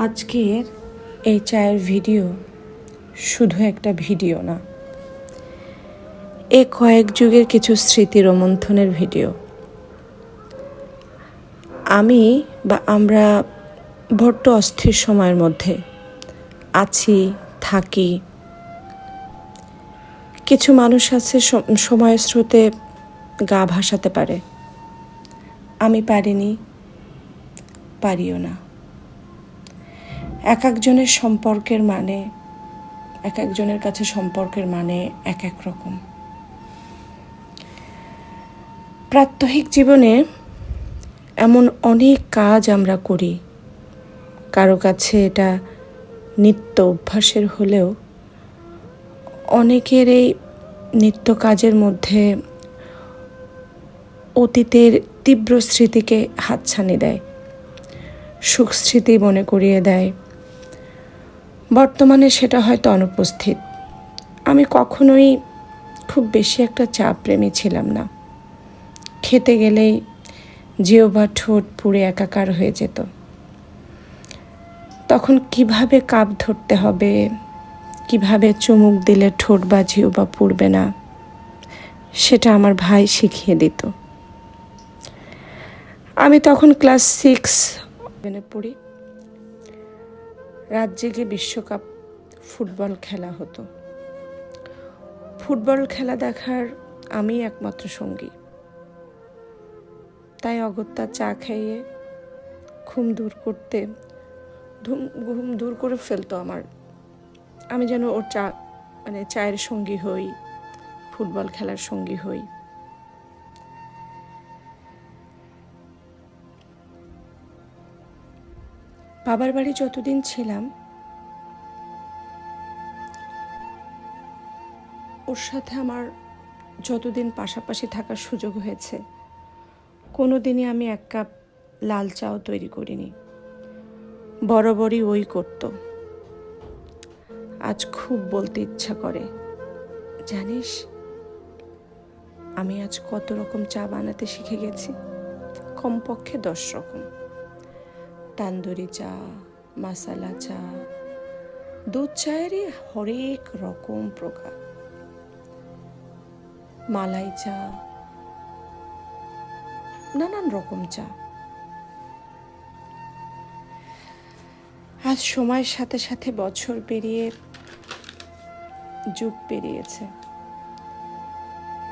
আজকের এই চায়ের ভিডিও শুধু একটা ভিডিও না, এ কয়েক যুগের কিছু স্মৃতি রোমন্থনের ভিডিও। আমরা বড্ড অস্থির সময়ের মধ্যে আছি, থাকি। কিছু মানুষ আছে সময়ের স্রোতে গা ভাসাতে পারে, আমি পারিনি, পারিও না। এক একজনের কাছে সম্পর্কের মানে এক এক রকম। প্রাত্যহিক জীবনে এমন অনেক কাজ আমরা করি, কারো কাছে এটা নিত্য অভ্যাসের হলেও অনেকের এই নিত্য কাজের মধ্যে অতীতের তীব্র স্মৃতিকে হাতছানি দেয়, সুখ স্মৃতি মনে করিয়ে দেয়। বর্তমানে সেটা হয়তো অনুপস্থিত। আমি কখনোই খুব বেশি একটা চা প্রেমী ছিলাম না। খেতে গেলেই জিহ্বা ঠোঁট পুড়ে একাকার হয়ে যেত। তখন কিভাবে কাপ ধরতে হবে, কিভাবে চুমুক দিলে ঠোঁট বা জিহ্বা পুড়বে না, সেটা আমার ভাই শিখিয়ে দিত। আমি তখন ক্লাস 6 পড়ি। রাত জেগে বিশ্বকাপ ফুটবল খেলা হতো। ফুটবল খেলা দেখার আমি একমাত্র সঙ্গী। তাই অগত্যা চা খাইয়ে ঘুম দূর করে ফেলতো আমার। আমি যেন ওর চায়ের সঙ্গী হই, ফুটবল খেলার সঙ্গী হই। বাবার বাড়ি যতদিন ছিলাম ওর সাথে আমার যতদিন পাশাপাশি থাকার সুযোগ হয়েছে, কোনো দিনই আমি এক কাপ লাল চাও তৈরি করিনি। বরাবরই ওই করত। আজ খুব বলতে ইচ্ছা করে, জানিস আমি আজ কত রকম চা বানাতে শিখে গেছি? কমপক্ষে 10 রকম। তান্দুরি চা, মাসালা চা, দুধ চায়েরই হরেক রকম প্রকার, মালাই চা, নানান রকম চা। আজ সময়ের সাথে সাথে বছর পেরিয়ে যুগ পেরিয়েছে,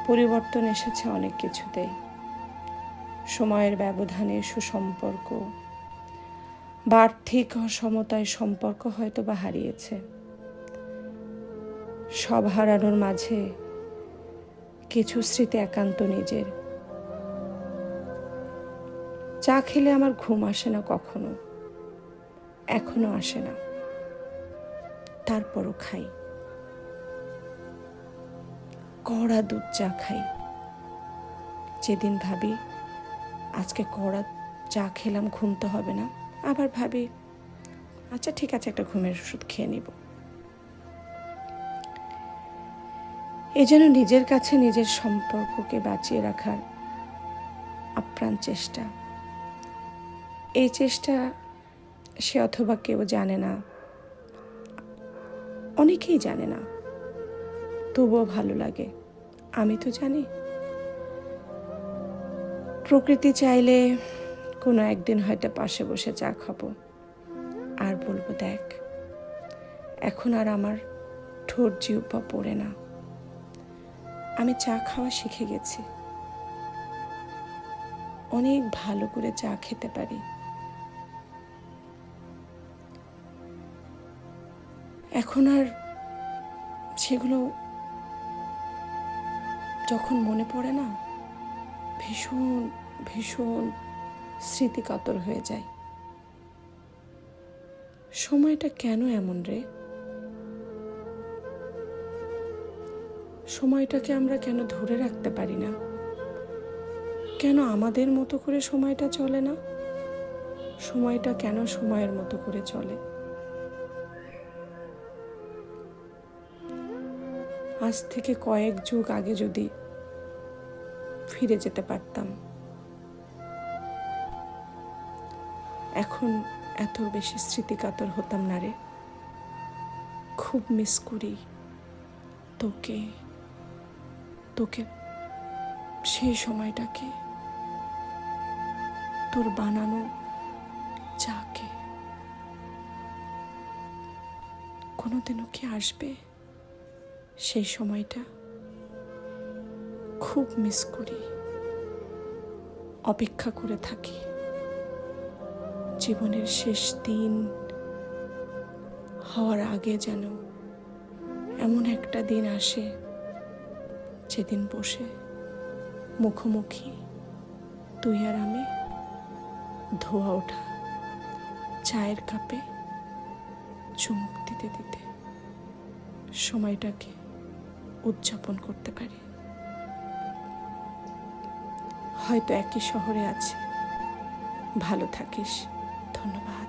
পরিবর্তন এসেছে অনেক কিছুতেই। সময়ের ব্যবধানে সুসম্পর্ক বা আর্থিক অসমতায় সম্পর্ক হয়তো বা হারিয়েছে। সব হারানোর মাঝে কিছু স্মৃতি একান্ত নিজের। চা খেলে আমার ঘুম আসে না কখনো, এখনো আসে না, তারপরও খাই। কড়া দুধ চা খাই। যেদিন ভাবি আজকে কড়া চা খেলাম, ঘুম তো হবে না, আবার ভাবি আচ্ছা ঠিক আছে, একটা ঘুমের ওষুধ খেয়ে নিব। এই যেন নিজের কাছে নিজের সম্পর্ককে বাঁচিয়ে রাখার আপ্রাণ চেষ্টা। এই চেষ্টা সে অথবা কেউ জানে না, অনেকেই জানে না, তবুও ভালো লাগে। আমি তো জানি। প্রকৃতি চাইলে কোনো একদিন হয়তো পাশে বসে চা খাবো আর বলবো, দেখ এখন আর আমার ঠোঁট জিহ্বা পড়ে না, আমি চা খাওয়া শিখে গেছি, অনেক ভালো করে চা খেতে পারি। এখন আর সেগুলো যখন মনে পড়ে না, ভীষণ ভীষণ স্মৃতিকাতর হয়ে যায়। সময়টা কেন এমন রে? সময়টাকে আমরা কেন ধরে রাখতে পারি না? কেন আমাদের মতো করে সময়টা চলে না? সময়টা কেন সময়ের মতো করে চলে? আজ থেকে কয়েক যুগ আগে যদি ফিরে যেতে পারতাম, এখন এত বেশি স্মৃতিকাতর হতাম না রে। খুব মিস করি তোকে, তোকে, সেই সময়টাকে, তোর বানানো চাকে। কোনোদিনও কি আসবে সেই সময়টা? খুব মিস করি, অপেক্ষা করে থাকি। জীবনের শেষ দিন হওয়ার আগে যেন এমন একটা দিন আসে, যেদিন বসে মুখোমুখি তুই আর আমি, ধোয়া ওঠা চায়ের কাপে চুমুক দিতে দিতে সময়টাকে উদযাপন করতে পারি। হয়তো একই শহরে আছি। ভালো থাকিস। ধন্যবাদ।